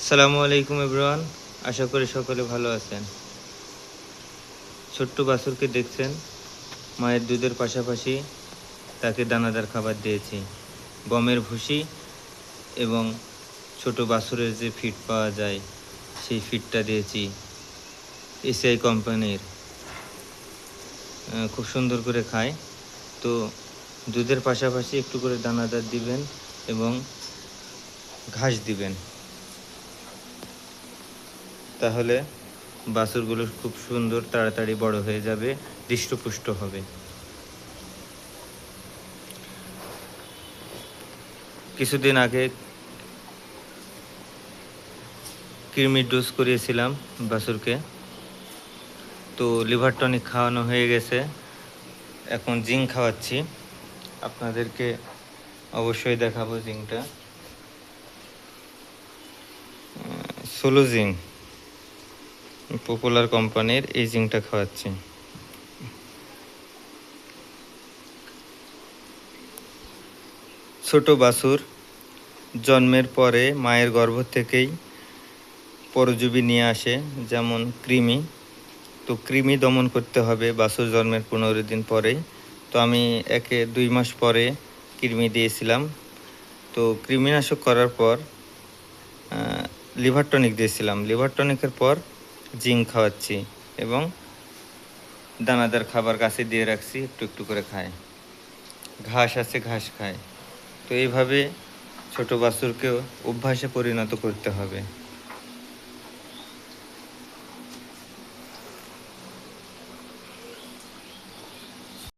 আসসালামু আলাইকুম এভরিওয়ান, আশা করি সকলে ভালো আছেন। ছোট্ট বাছুরকে দেখছেন, মায়ের দুধের পাশাপাশি তাকে দানাদার খাবার দিয়েছি। গমের ভুসি এবং ছোট বাছুরের যে ফিড পাওয়া যায় সেই ফিডটা দিয়েছি এসিআই কোম্পানির। খুব সুন্দর করে খায়। তো দুধের পাশাপাশি একটু করে দানাদার দিবেন এবং ঘাস দিবেন, তাহলে বাছুরগুলো খুব সুন্দর তাড়াতাড়ি বড় হয়ে যাবে, হৃষ্টপুষ্ট হবে। কিছুদিন আগে কৃমির ডোজ করিয়েছিলাম বাছুরকে, তো লিভার টনিক খাওয়ানো হয়ে গেছে। এখন জিঙ্ক খাওয়াচ্ছি, আপনাদেরকে অবশ্যই দেখাবো জিঙ্কটা। সোলো জিঙ্ক, পপুলার কোম্পানির এই জিঙ্কটা খাওয়াচ্ছি। ছোট বাছুর জন্মের পরে মায়ের গর্ভ থেকেই পরজীবী নিয়ে আসে, যেমন কৃমি। তো কৃমি দমন করতে হবে বাছুর জন্মের 15 দিন পরেই। তো আমি 2 মাস পরে কৃমি দিয়েছিলাম। তো কৃমিনাশক করার পর লিভার টনিক দিয়েছিলাম। লিভার টনিকের পর জিঙ্ক খাওয়াচ্ছি এবং দানাদার খাবার কাছে দিয়ে রাখছি, একটু একটু করে খায়। ঘাস আছে, ঘাস খায়। তো এইভাবে ছোট বাছুরকেও অভ্যাসে পরিণত করতে হবে।